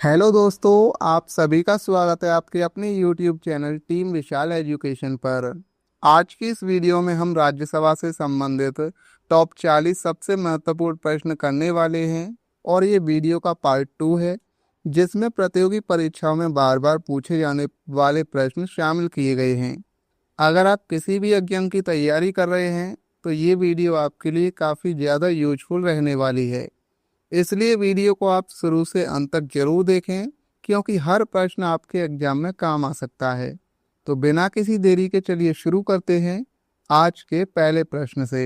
Hello दोस्तों, आप सभी का स्वागत है आपके अपने YouTube चैनल टीम विशाल एजुकेशन पर। आज की इस वीडियो में हम राज्यसभा से संबंधित टॉप 40 सबसे महत्वपूर्ण प्रश्न करने वाले हैं और ये वीडियो का पार्ट 2 है, जिसमें प्रतियोगी परीक्षाओं में बार बार पूछे जाने वाले प्रश्न शामिल किए गए हैं। अगर आप किसी भी एग्जाम की तैयारी कर रहे हैं तो ये वीडियो आपके लिए काफ़ी ज़्यादा यूजफुल रहने वाली है। इसलिए वीडियो को आप शुरू से अंत तक जरूर देखें, क्योंकि हर प्रश्न आपके एग्जाम में काम आ सकता है। तो बिना किसी देरी के चलिए शुरू करते हैं आज के पहले प्रश्न से।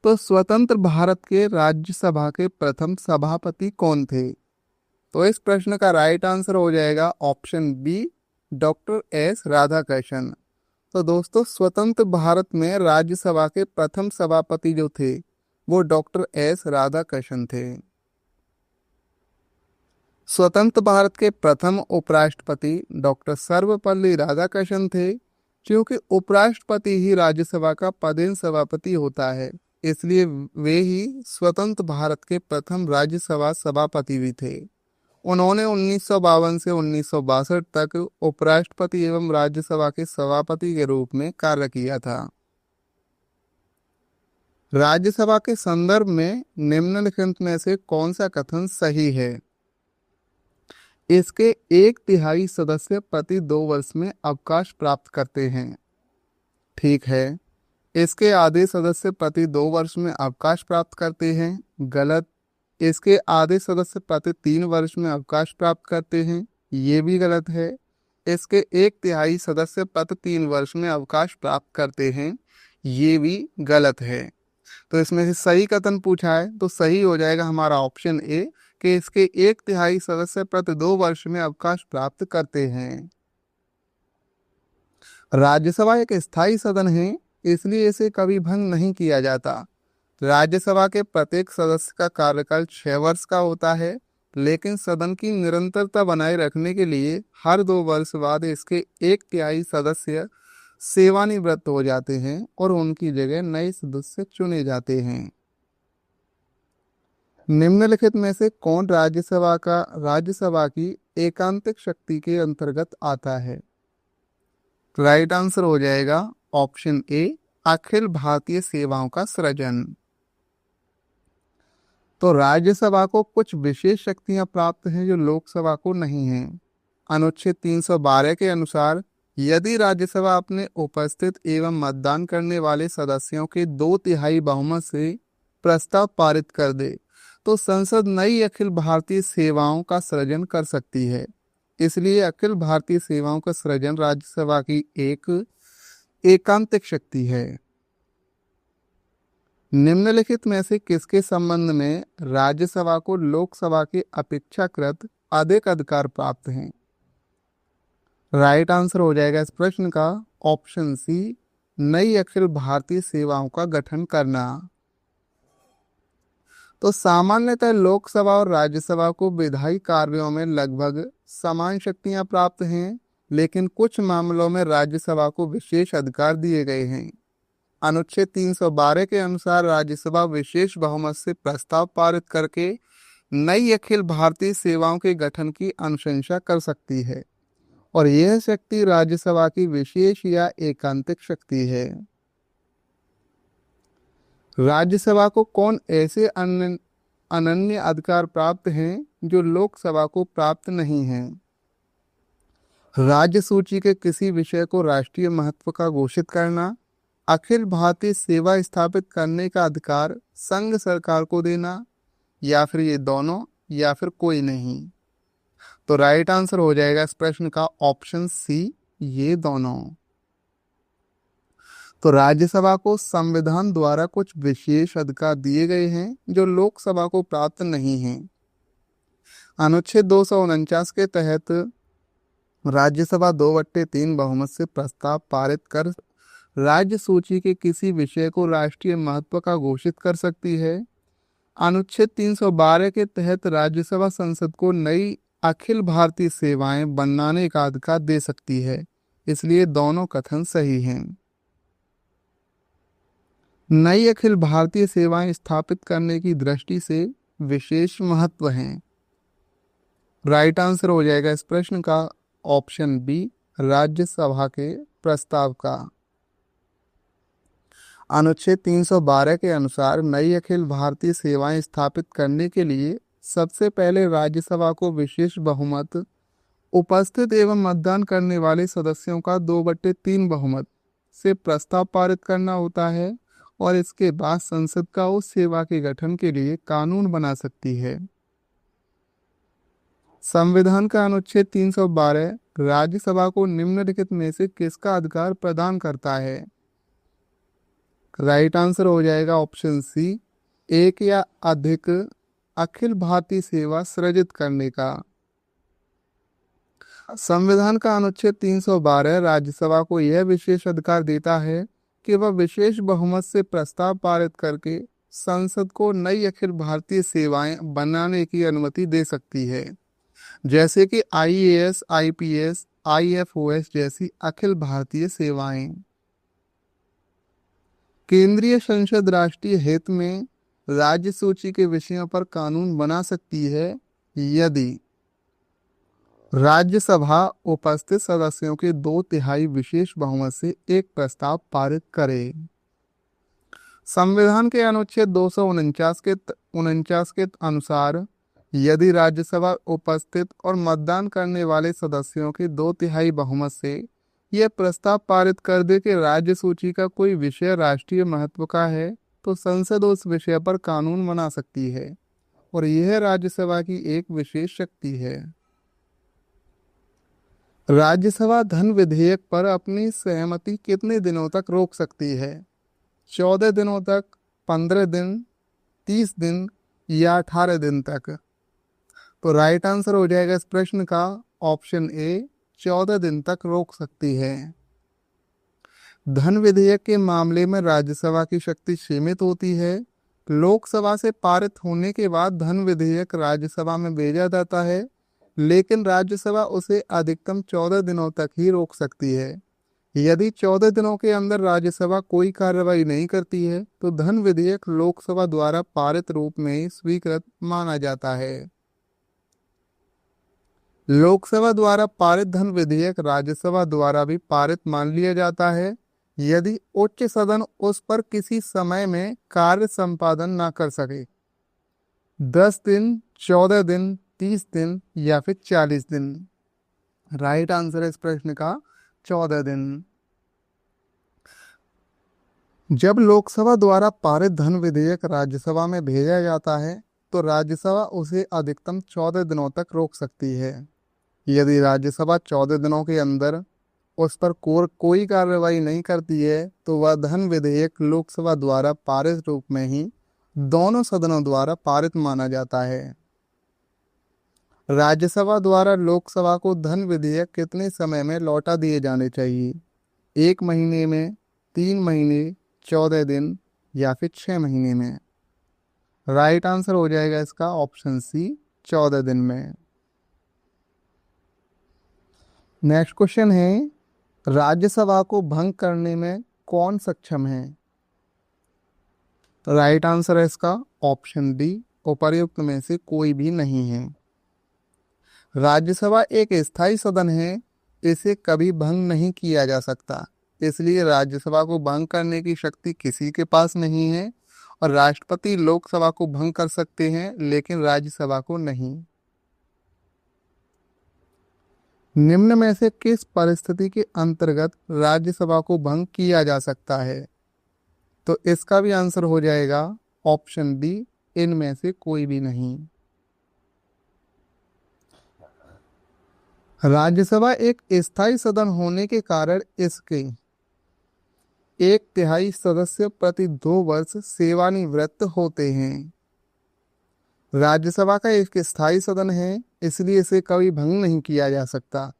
तो स्वतंत्र भारत के राज्यसभा के प्रथम सभापति कौन थे? तो इस प्रश्न का राइट आंसर हो जाएगा option B, doctor S Radhakrishnan. तो दोस्तों, स्वतंत्र भारत में राज्यसभा के प्रथम सभापति जो थे वो डॉक्टर एस राधाकृष्णन थे। स्वतंत्र भारत के प्रथम उपराष्ट्रपति डॉक्टर सर्वपल्ली राधाकृष्णन थे। क्योंकि उपराष्ट्रपति ही राज्यसभा का पदेन सभापति होता है, इसलिए वे ही स्वतंत्र भारत के प्रथम राज्यसभा सभापति भी थे। उन्होंने 1952 से 1962 तक उपराष्ट्रपति एवं राज्यसभा के सभापति के रूप में कार्य किया था। राज्यसभा के संदर्भ में निम्नलिखित में से कौन सा कथन सही है? इसके 1/3 सदस्य प्रति 2 वर्ष में अवकाश प्राप्त करते हैं। ठीक है। इसके आधे सदस्य प्रति 2 वर्ष में अवकाश प्राप्त करते हैं। गलत। इसके आधे सदस्य प्रति 3 वर्ष में अवकाश प्राप्त करते हैं। ये भी गलत है। इसके 1/3 सदस्य प्रति 3 वर्ष में अवकाश प्राप्त करते हैं। ये भी गलत है। तो इसमें से सही कथन पूछा है तो सही हो जाएगा हमारा ऑप्शन ए, कि इसके 1/3 सदस्य प्रति 2 वर्ष में अवकाश प्राप्त करते हैं। राज्यसभा एक स्थायी सदन है, इसलिए इसे कभी भंग नहीं किया जाता। राज्यसभा के प्रत्येक सदस्य का कार्यकाल 6 वर्ष का होता है, लेकिन सदन की निरंतरता बनाए रखने के लिए हर 2 वर्ष बाद इसके 1/3 सदस्य सेवानिवृत्त हो जाते हैं और उनकी जगह नए सदस्य चुने जाते हैं। निम्नलिखित में से कौन राज्यसभा की एकांतिक शक्ति के अंतर्गत आता है? राइट आंसर हो जाएगा ऑप्शन ए, अखिल भारतीय सेवाओं का सृजन। तो राज्यसभा को कुछ विशेष शक्तियां प्राप्त हैं जो लोकसभा को नहीं हैं। अनुच्छेद 312 के अनुसार यदि राज्यसभा अपने उपस्थित एवं मतदान करने वाले सदस्यों के 2/3 बहुमत से प्रस्ताव पारित कर दे तो संसद नई अखिल भारतीय सेवाओं का सृजन कर सकती है। इसलिए अखिल भारतीय सेवाओं का सृजन राज्यसभा की एक एकांतिक शक्ति है। निम्नलिखित में से किसके संबंध में राज्यसभा को लोकसभा के अपेक्षाकृत अधिक अधिकार प्राप्त हैं? राइट आंसर हो जाएगा इस प्रश्न का ऑप्शन सी, नई अखिल भारतीय सेवाओं का गठन करना। तो सामान्यतः लोकसभा और राज्यसभा को विधायी कार्यों में लगभग समान शक्तियां प्राप्त हैं, लेकिन कुछ मामलों में राज्यसभा को विशेष अधिकार दिए गए हैं। अनुच्छेद 312 के अनुसार राज्यसभा विशेष बहुमत से प्रस्ताव पारित करके नई अखिल भारतीय सेवाओं के गठन की अनुशंसा कर सकती है और यह शक्ति राज्यसभा की विशेष या एकांतिक शक्ति है। राज्यसभा को कौन ऐसे अनन्य अधिकार प्राप्त हैं जो लोकसभा को प्राप्त नहीं हैं? राज्य सूची के किसी विषय को राष्ट्रीय महत्व का घोषित करना, अखिल भारतीय सेवा स्थापित करने का अधिकार संघ सरकार को देना, या फिर ये दोनों, या फिर कोई नहीं। तो राइट आंसर हो जाएगा इस प्रश्न का ऑप्शन सी, ये दोनों। तो राज्यसभा को संविधान द्वारा कुछ विशेष अधिकार दिए गए हैं जो लोकसभा को प्राप्त नहीं हैं। अनुच्छेद 249 के तहत राज्यसभा 2/3 बहुमत से प्रस्ताव पारित कर राज्य सूची के किसी विषय को राष्ट्रीय महत्व का घोषित कर सकती है। अनुच्छेद 312 के तहत राज्यसभा संसद को नई अखिल भारतीय सेवाएं बनाने का अधिकार दे सकती है। इसलिए दोनों कथन सही हैं। नई अखिल भारतीय सेवाएं स्थापित करने की दृष्टि से विशेष महत्व हैं। राइट आंसर हो जाएगा इस प्रश्न का ऑप्शन बी, राज्यसभा के प्रस्ताव का। अनुच्छेद 312 के अनुसार नई अखिल भारतीय सेवाएं स्थापित करने के लिए सबसे पहले राज्यसभा को विशेष बहुमत, उपस्थित एवं मतदान करने वाले सदस्यों का 2/3 बहुमत से प्रस्ताव पारित करना होता है और इसके बाद संसद का उस सेवा के गठन के लिए कानून बना सकती है। संविधान का अनुच्छेद 312 राज्यसभा को निम्नलिखित में से किसका अधिकार प्रदान करता है? राइट आंसर हो जाएगा ऑप्शन सी, एक या अधिक अखिल भारतीय सेवा सृजित करने का। संविधान का अनुच्छेद 312 राज्यसभा को यह विशेष अधिकार देता है कि वह विशेष बहुमत से प्रस्ताव पारित करके संसद को नई अखिल भारतीय सेवाएं बनाने की अनुमति दे सकती है, जैसे कि आईएएस, आईपीएस, आईएफओएस जैसी अखिल भारतीय सेवाएं। केंद्रीय संसद राष्ट्रीय हित में राज्य सूची के विषयों पर कानून बना सकती है यदि राज्यसभा उपस्थित सदस्यों के 2/3 विशेष बहुमत से एक प्रस्ताव पारित करे। संविधान के अनुच्छेद 249 के अनुसार यदि राज्यसभा उपस्थित और मतदान करने वाले सदस्यों के 2/3 बहुमत से यह प्रस्ताव पारित कर दे कि राज्य सूची का कोई विषय राष्ट्रीय महत्व का है तो संसद उस विषय पर कानून बना सकती है और यह राज्यसभा की एक विशेष शक्ति है। राज्यसभा धन विधेयक पर अपनी सहमति कितने दिनों तक रोक सकती है? 14 दिनों तक, 15 दिन, 30 दिन या 18 दिन तक? तो राइट आंसर हो जाएगा इस प्रश्न का ऑप्शन ए, 14 दिन तक रोक सकती है। धन विधेयक के मामले में राज्यसभा की शक्ति सीमित होती है। लोकसभा से पारित होने के बाद धन विधेयक राज्यसभा में भेजा जाता है, लेकिन राज्यसभा उसे अधिकतम 14 दिनों तक ही रोक सकती है। यदि 14 दिनों के अंदर राज्यसभा कोई कार्रवाई नहीं करती है तो धन विधेयक लोकसभा द्वारा पारित रूप में ही स्वीकृत माना जाता है। लोकसभा द्वारा पारित धन विधेयक राज्यसभा द्वारा भी पारित मान लिया जाता है यदि उच्च सदन उस पर किसी समय में कार्य संपादन न कर सके। 10 दिन, 14 दिन, 30 दिन या फिर 40 दिन? राइट आंसर है इस प्रश्न का 14 दिन। जब लोकसभा द्वारा पारित धन विधेयक राज्यसभा में भेजा जाता है तो राज्यसभा उसे अधिकतम 14 दिनों तक रोक सकती है। यदि राज्यसभा 14 दिनों के अंदर उस पर कोई कार्रवाई नहीं करती है तो वह धन विधेयक लोकसभा द्वारा पारित रूप में ही दोनों सदनों द्वारा पारित माना जाता है। राज्यसभा द्वारा लोकसभा को धन विधेयक कितने समय में लौटा दिए जाने चाहिए? 1 महीने में, 3 महीने, 14 दिन या फिर 6 महीने में? राइट आंसर हो जाएगा इसका ऑप्शन सी, 14 दिन में। नेक्स्ट क्वेश्चन है, राज्यसभा को भंग करने में कौन सक्षम है? राइट आंसर है इसका ऑप्शन डी, उपर्युक्त में से कोई भी नहीं है। राज्यसभा एक स्थायी सदन है, इसे कभी भंग नहीं किया जा सकता, इसलिए राज्यसभा को भंग करने की शक्ति किसी के पास नहीं है और राष्ट्रपति लोकसभा को भंग कर सकते हैं लेकिन राज्यसभा को नहीं। निम्न में से किस परिस्थिति के अंतर्गत राज्यसभा को भंग किया जा सकता है? तो इसका भी आंसर हो जाएगा ऑप्शन डी, इनमें से कोई भी नहीं। राज्यसभा एक स्थायी सदन होने के कारण इसके 1/3 सदस्य प्रति 2 वर्ष सेवानिवृत्त होते हैं। राज्यसभा का एक स्थायी सदन है, इसलिए इसे कभी भंग नहीं किया जा सकता।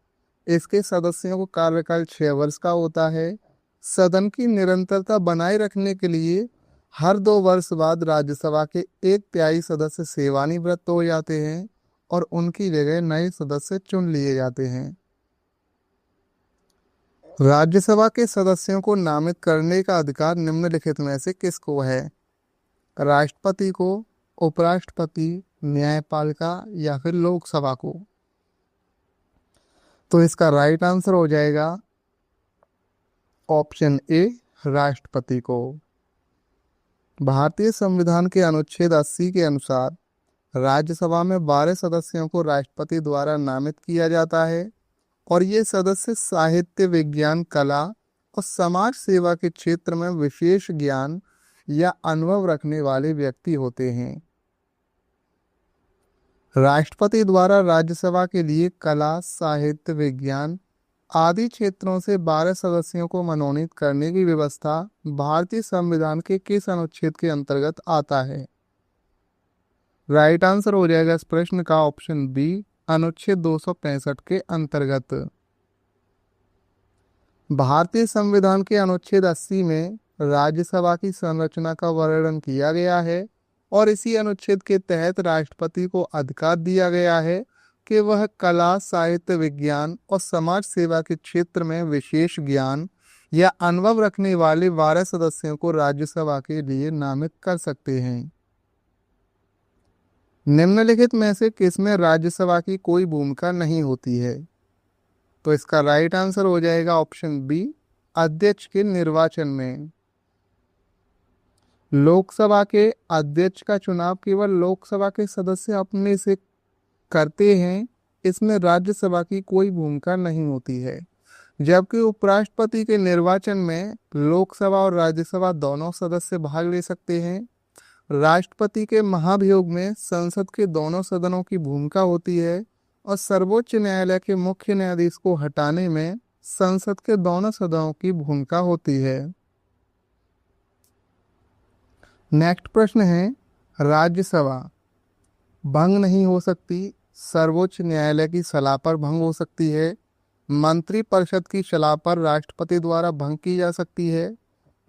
इसके सदस्यों को कार्यकाल 6 वर्ष का होता है। सदन की निरंतरता बनाए रखने के लिए हर 2 वर्ष बाद राज्यसभा के 1/3 सदस्य सेवानिवृत्त हो जाते हैं और उनकी जगह नए सदस्य चुन लिए जाते हैं। राज्यसभा के सदस्यों को नामित करने का अधिकार निम्नलिखित में से किसको है? राष्ट्रपति को, उपराष्ट्रपति, न्यायपालिका या फिर लोकसभा को? तो इसका राइट आंसर हो जाएगा ऑप्शन ए, राष्ट्रपति को। भारतीय संविधान के अनुच्छेद 80 के अनुसार राज्यसभा में 12 सदस्यों को राष्ट्रपति द्वारा नामित किया जाता है और ये सदस्य साहित्य, विज्ञान, कला और समाज सेवा के क्षेत्र में विशेष ज्ञान या अनुभव रखने वाले व्यक्ति होते हैं। राष्ट्रपति द्वारा राज्यसभा के लिए कला, साहित्य, विज्ञान आदि क्षेत्रों से 12 सदस्यों को मनोनीत करने की व्यवस्था भारतीय संविधान के किस अनुच्छेद के अंतर्गत आता है? राइट आंसर हो जाएगा इस प्रश्न का ऑप्शन बी, अनुच्छेद 265 के अंतर्गत। भारतीय संविधान के अनुच्छेद 80 में राज्यसभा की संरचना का वर्णन किया गया है और इसी अनुच्छेद के तहत राष्ट्रपति को अधिकार दिया गया है कि वह कला, साहित्य, विज्ञान और समाज सेवा के क्षेत्र में विशेष ज्ञान या अनुभव रखने वाले 12 सदस्यों को राज्यसभा के लिए नामित कर सकते हैं। निम्नलिखित में से किसमें राज्यसभा की कोई भूमिका नहीं होती है? तो इसका राइट आंसर हो जाएगा ऑप्शन बी, अध्यक्ष के निर्वाचन में। लोकसभा के अध्यक्ष का चुनाव केवल लोकसभा के सदस्य अपने से करते हैं, इसमें राज्यसभा की कोई भूमिका नहीं होती है। जबकि उपराष्ट्रपति के निर्वाचन में लोकसभा और राज्यसभा दोनों सदस्य भाग ले सकते हैं। राष्ट्रपति के महाभियोग में संसद के दोनों सदनों की भूमिका होती है और सर्वोच्च न्यायालय के मुख्य न्यायाधीश को हटाने में संसद के दोनों सदनों की भूमिका होती है। नेक्स्ट प्रश्न है, राज्यसभा भंग नहीं हो सकती, सर्वोच्च न्यायालय की सलाह पर भंग हो सकती है, मंत्रिपरिषद की सलाह पर राष्ट्रपति द्वारा भंग की जा सकती है,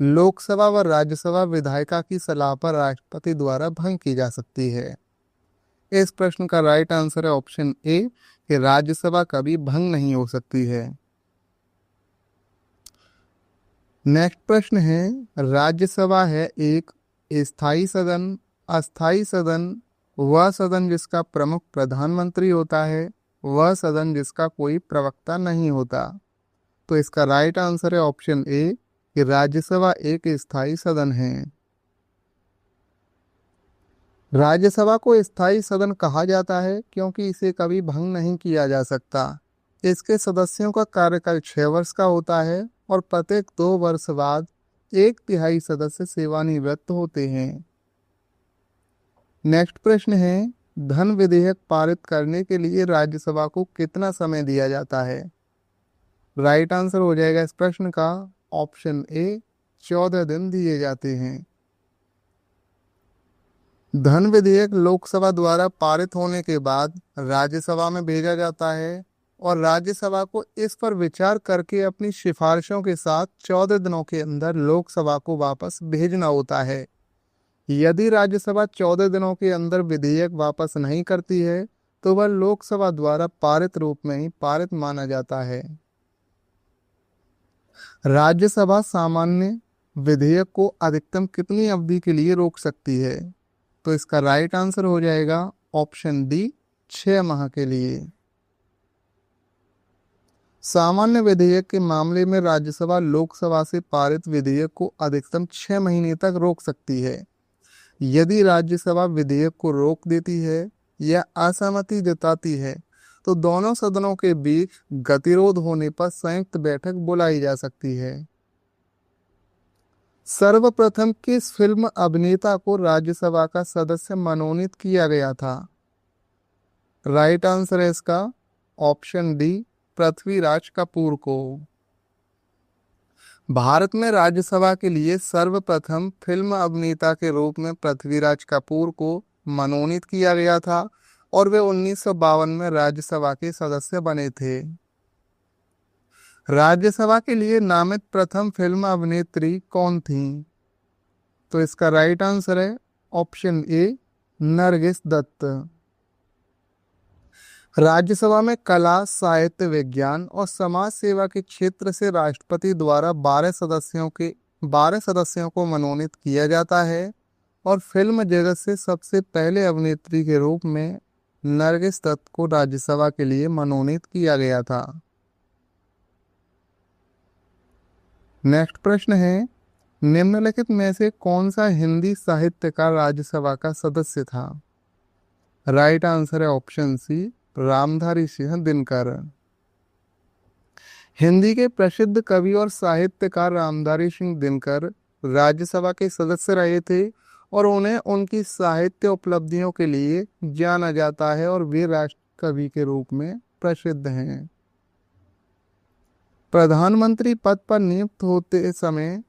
लोकसभा व राज्यसभा विधायिका की सलाह पर राष्ट्रपति द्वारा भंग की जा सकती है। इस प्रश्न का राइट आंसर है ऑप्शन ए, कि राज्यसभा कभी भंग नहीं हो सकती है। नेक्स्ट प्रश्न है, राज्यसभा है एक स्थायी सदन, अस्थायी सदन, वह सदन जिसका प्रमुख प्रधानमंत्री होता है, वह सदन जिसका कोई प्रवक्ता नहीं होता। तो इसका राइट आंसर है ऑप्शन ए, कि राज्यसभा एक स्थायी सदन है। राज्यसभा को स्थायी सदन कहा जाता है क्योंकि इसे कभी भंग नहीं किया जा सकता। इसके सदस्यों का कार्यकाल 6 वर्ष का होता है और प्रत्येक 2 वर्ष बाद 1/3 सदस्य सेवानिवृत्त होते हैं। नेक्स्ट प्रश्न है, धन विधेयक पारित करने के लिए राज्यसभा को कितना समय दिया जाता है? राइट आंसर हो जाएगा इस प्रश्न का ऑप्शन ए, 14 दिन दिए जाते हैं। धन विधेयक लोकसभा द्वारा पारित होने के बाद राज्यसभा में भेजा जाता है और राज्यसभा को इस पर विचार करके अपनी सिफारिशों के साथ 14 दिनों के अंदर लोकसभा को वापस भेजना होता है। यदि राज्यसभा 14 दिनों के अंदर विधेयक वापस नहीं करती है तो वह लोकसभा द्वारा पारित रूप में ही पारित माना जाता है। राज्यसभा सामान्य विधेयक को अधिकतम कितनी अवधि के लिए रोक सकती है? तो इसका राइट आंसर हो जाएगा ऑप्शन डी, 6 माह के लिए। सामान्य विधेयक के मामले में राज्यसभा लोकसभा से पारित विधेयक को अधिकतम 6 महीने तक रोक सकती है। यदि राज्यसभा विधेयक को रोक देती है या असहमति जताती है तो दोनों सदनों के बीच गतिरोध होने पर संयुक्त बैठक बुलाई जा सकती है। सर्वप्रथम किस फिल्म अभिनेता को राज्यसभा का सदस्य मनोनीत किया गया था? राइट आंसर है इसका ऑप्शन डी, पृथ्वीराज कपूर को। भारत में राज्यसभा के लिए सर्वप्रथम फिल्म अभिनेता के रूप में पृथ्वीराज कपूर को मनोनीत किया गया था और वे 1952 में राज्यसभा के सदस्य बने थे। राज्यसभा के लिए नामित प्रथम फिल्म अभिनेत्री कौन थी? तो इसका राइट आंसर है ऑप्शन ए, नरगिस दत्त। राज्यसभा में कला, साहित्य, विज्ञान और समाज सेवा के क्षेत्र से राष्ट्रपति द्वारा 12 सदस्यों को मनोनीत किया जाता है और फिल्म जगत से सबसे पहले अभिनेत्री के रूप में नरगिस दत्त को राज्यसभा के लिए मनोनीत किया गया था। नेक्स्ट प्रश्न है, निम्नलिखित में से कौन सा हिंदी साहित्य का राज्यसभा का सदस्य था? राइट आंसर है ऑप्शन सी, रामधारी सिंह दिनकर। हिंदी के प्रसिद्ध कवि और साहित्यकार रामधारी सिंह दिनकर राज्यसभा के सदस्य रहे थे और उन्हें उनकी साहित्य उपलब्धियों के लिए जाना जाता है और वे राष्ट्र कवि के रूप में प्रसिद्ध हैं। प्रधानमंत्री पद पर नियुक्त होते समय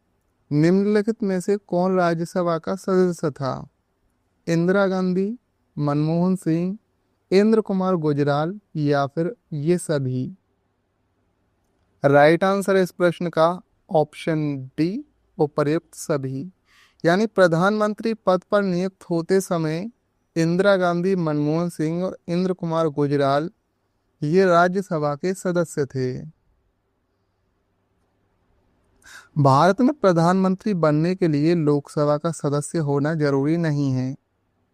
निम्नलिखित में से कौन राज्यसभा का सदस्य था? इंदिरा गांधी, मनमोहन सिंह, इंद्र कुमार गुजराल या फिर ये सभी? राइट आंसर है इस प्रश्न का ऑप्शन डी, उपर्युक्त सभी। यानी प्रधानमंत्री पद पर नियुक्त होते समय इंदिरा गांधी, मनमोहन सिंह और इंद्र कुमार गुजराल ये राज्यसभा के सदस्य थे। भारत में प्रधानमंत्री बनने के लिए लोकसभा का सदस्य होना जरूरी नहीं है।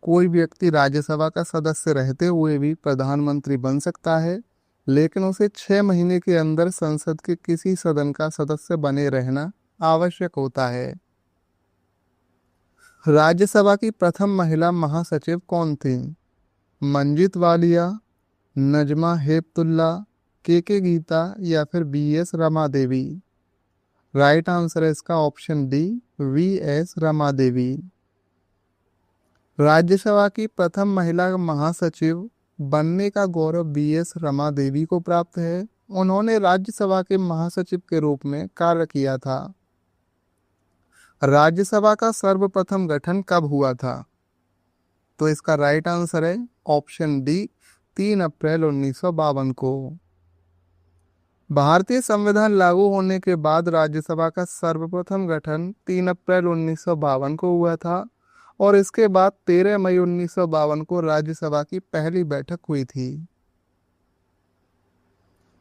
कोई व्यक्ति राज्यसभा का सदस्य रहते हुए भी प्रधानमंत्री बन सकता है, लेकिन उसे 6 महीने के अंदर संसद के किसी सदन का सदस्य बने रहना आवश्यक होता है। राज्यसभा की प्रथम महिला महासचिव कौन थी? मंजीत वालिया, नजमा हेपतुल्ला, के गीता या फिर BS Rama Devi? Right answer है इसका option D, VS Rama Devi. Rajya Sabha की प्रथम महिला महासचिव बनने का गौरव BS रमा देवी को प्राप्त है। उन्होंने राज्यसभा के महासचिव के रूप में कार्य किया था। राज्यसभा का सर्वप्रथम गठन कब हुआ था? तो इसका राइट आंसर है ऑप्शन डी, 3 अप्रैल 1952 को। भारतीय संविधान लागू होने के बाद राज्यसभा का सर्वप्रथम गठन 3 अप्रैल 1952 को हुआ था और इसके बाद 13 मई 1952 को राज्यसभा की पहली बैठक हुई थी।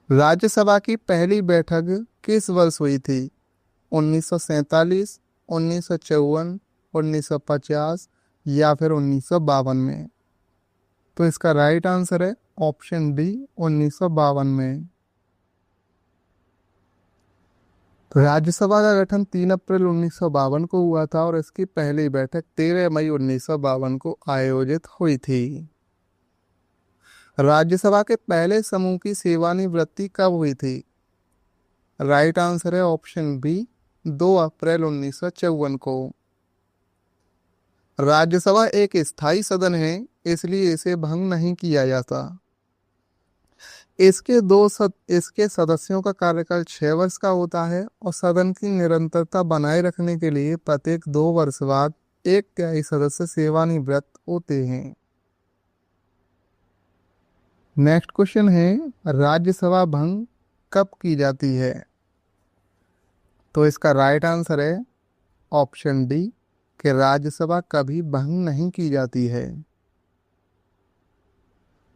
राज्यसभा की पहली बैठक किस वर्ष हुई थी? 1947, 1954, 1950 या फिर 1952 में? तो इसका राइट आंसर है ऑप्शन डी, 1952 में। तो राज्यसभा का गठन 3 अप्रैल 1952 को हुआ था और इसकी पहली बैठक 13 मई 1952 को आयोजित हुई थी। राज्यसभा के पहले समूह की सेवानिवृत्ति कब हुई थी? राइट आंसर है ऑप्शन बी, 2 अप्रैल 1954 को। राज्यसभा एक स्थायी सदन है, इसलिए इसे भंग नहीं किया जाता। इसके सदस्यों का कार्यकाल 6 वर्ष का होता है और सदन की निरंतरता बनाए रखने के लिए प्रत्येक 2 वर्ष बाद 1/3 सदस्य सेवानिवृत्त होते हैं। नेक्स्ट क्वेश्चन है, राज्यसभा भंग कब की जाती है? तो इसका राइट आंसर है ऑप्शन डी, कि राज्यसभा कभी भंग नहीं की जाती है।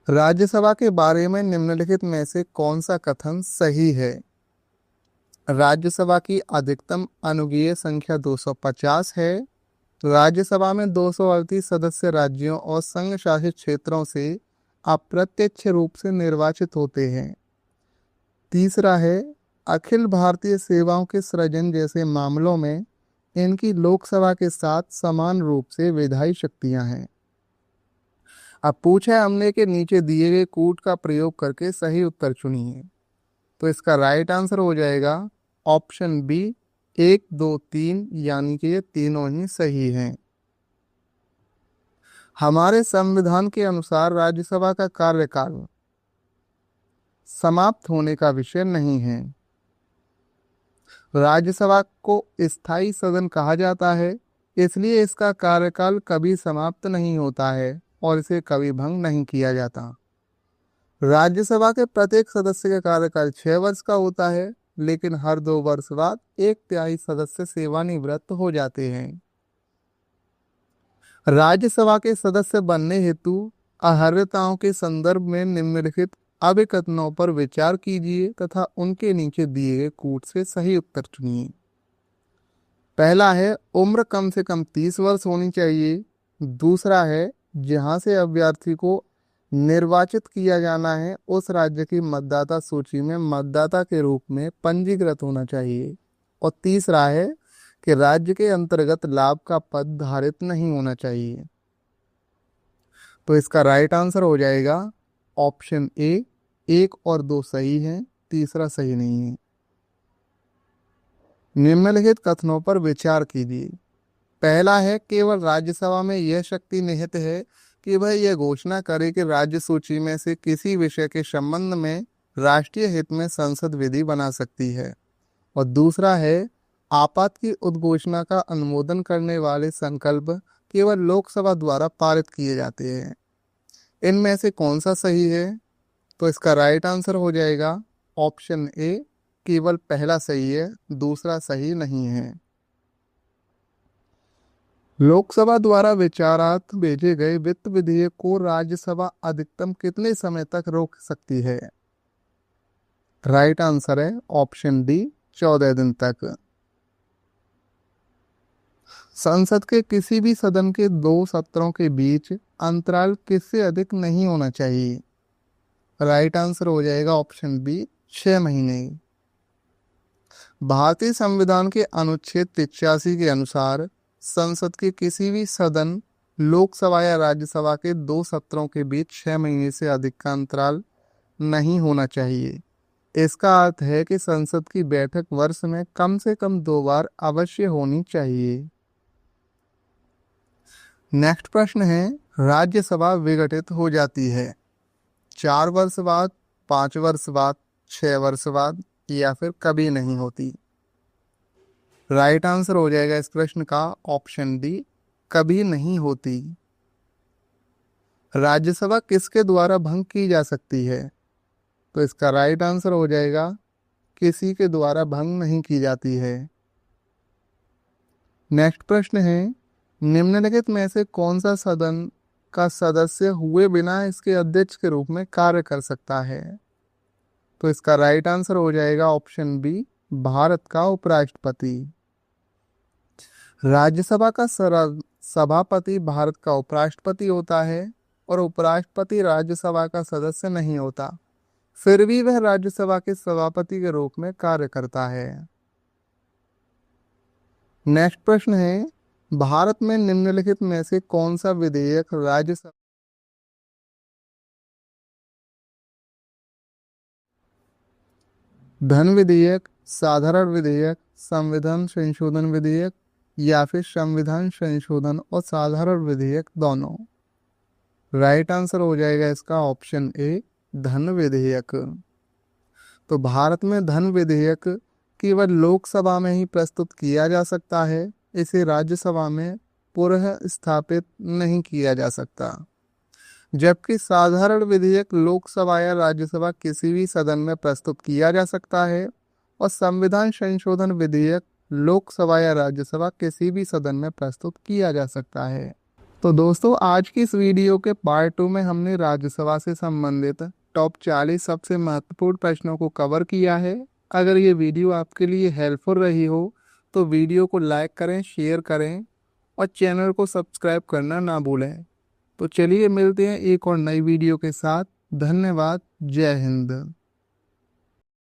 राज्यसभा के बारे में निम्नलिखित में से कौन सा कथन सही है? राज्यसभा की अधिकतम अनुग्रह संख्या 250 है। राज्यसभा में 238 सदस्य राज्यों और संघ शासित क्षेत्रों से अप्रत्यक्ष रूप से निर्वाचित होते हैं। तीसरा है, अखिल भारतीय सेवाओं के सृजन जैसे मामलों में इनकी लोकसभा के साथ समान रूप से विधायी शक्तियां हैं। अब पूछा है हमने कि नीचे दिए गए कूट का प्रयोग करके सही उत्तर चुनिए। तो इसका राइट आंसर हो जाएगा ऑप्शन बी, 1, 2, 3, यानी कि ये तीनों ही सही हैं। हमारे संविधान के अनुसार राज्यसभा का कार्यकाल समाप्त होने का विषय नहीं है। राज्यसभा को स्थायी सदन कहा जाता है, इसलिए इसका कार्यकाल कभी समाप्त नहीं होता है और इसे कभी भंग नहीं किया जाता। राज्यसभा के प्रत्येक सदस्य का कार्यकाल 6 वर्ष का होता है, लेकिन हर 2 वर्ष बाद 1/3 सदस्य सेवानिवृत्त हो जाते हैं। राज्यसभा के सदस्य बनने हेतु अर्हताओं के संदर्भ में निम्नलिखित अभिकथनों पर विचार कीजिए तथा उनके नीचे दिए गए कूट से सही उत्तर चुनिए। पहला है, उम्र कम से कम 30 वर्ष होनी चाहिए। दूसरा है, जहां से अभ्यर्थी को निर्वाचित किया जाना है उस राज्य की मतदाता सूची में मतदाता के रूप में पंजीकृत होना चाहिए। और तीसरा है कि राज्य के अंतर्गत लाभ का पद धारित नहीं होना चाहिए। तो इसका राइट आंसर हो जाएगा ऑप्शन ए। 1 और 2 सही है, तीसरा सही नहीं है। निम्नलिखित कथनों पर विचार कीजिए। पहला है, केवल राज्यसभा में यह शक्ति निहित है कि वह यह घोषणा करे कि राज्य सूची में से किसी विषय के संबंध में राष्ट्रीय हित में संसद विधि बना सकती है। और दूसरा है, आपात की उद्घोषणा का अनुमोदन करने वाले संकल्प केवल लोकसभा द्वारा पारित किए जाते हैं। इनमें से कौन सा सही है? तो इसका राइट आंसर हो जाएगा ऑप्शन ए। केवल पहला सही है, दूसरा सही नहीं है। लोकसभा द्वारा विचारार्थ भेजे गए वित्त विधेयक को राज्यसभा अधिकतम कितने समय तक रोक सकती है? राइट आंसर है ऑप्शन डी, 14 दिन तक। संसद के किसी भी सदन के 2 सत्रों के बीच अंतराल किससे अधिक नहीं होना चाहिए? राइट आंसर हो जाएगा ऑप्शन बी, 6 महीने। भारतीय संविधान के अनुच्छेद 83 के अनुसार संसद के किसी भी सदन, लोकसभा या राज्यसभा के 2 सत्रों के बीच 6 महीने से अधिक का अंतराल नहीं होना चाहिए। इसका अर्थ है कि संसद की बैठक वर्ष में कम से कम 2 बार अवश्य होनी चाहिए। नेक्स्ट प्रश्न है, राज्यसभा विघटित हो जाती है 4 वर्ष बाद, 5 वर्ष बाद, 6 वर्ष बाद या फिर कभी नहीं होती? राइट आंसर हो जाएगा इस प्रश्न का ऑप्शन डी, कभी नहीं होती। राज्यसभा किसके द्वारा भंग की जा सकती है? तो इसका राइट आंसर हो जाएगा किसी के द्वारा भंग नहीं की जाती है। नेक्स्ट प्रश्न है, निम्नलिखित में से कौन सा सदन का सदस्य हुए बिना इसके अध्यक्ष के रूप में कार्य कर सकता है? तो इसका राइट आंसर हो जाएगा ऑप्शन बी, भारत का उपराष्ट्रपति। राज्यसभा का सभापति भारत का उपराष्ट्रपति होता है और उपराष्ट्रपति राज्यसभा का सदस्य नहीं होता, फिर भी वह राज्यसभा के सभापति के रूप में कार्य करता है। नेक्स्ट प्रश्न है, भारत में निम्नलिखित में से कौन सा विधेयक राज्यसभा धन विधेयक, साधारण विधेयक, संविधान संशोधन विधेयक या फिर संविधान संशोधन और साधारण विधेयक दोनों? राइट आंसर हो जाएगा इसका ऑप्शन ए, धन विधेयक। तो भारत में धन विधेयक केवल लोकसभा में ही प्रस्तुत किया जा सकता है, इसे राज्यसभा में पुनः स्थापित नहीं किया जा सकता। जबकि साधारण विधेयक लोकसभा या राज्यसभा किसी भी सदन में प्रस्तुत किया जा सकता है और संविधान संशोधन विधेयक लोकसभा या राज्यसभा किसी भी सदन में प्रस्तुत किया जा सकता है। तो दोस्तों, आज की इस वीडियो के पार्ट 2 में हमने राज्यसभा से संबंधित टॉप 40 सबसे महत्वपूर्ण प्रश्नों को कवर किया है। अगर ये वीडियो आपके लिए हेल्पफुल रही हो तो वीडियो को लाइक करें, शेयर करें और चैनल को सब्सक्राइब करना ना भूलें। तो चलिए मिलते हैं एक और नई वीडियो के साथ। धन्यवाद। जय हिंद।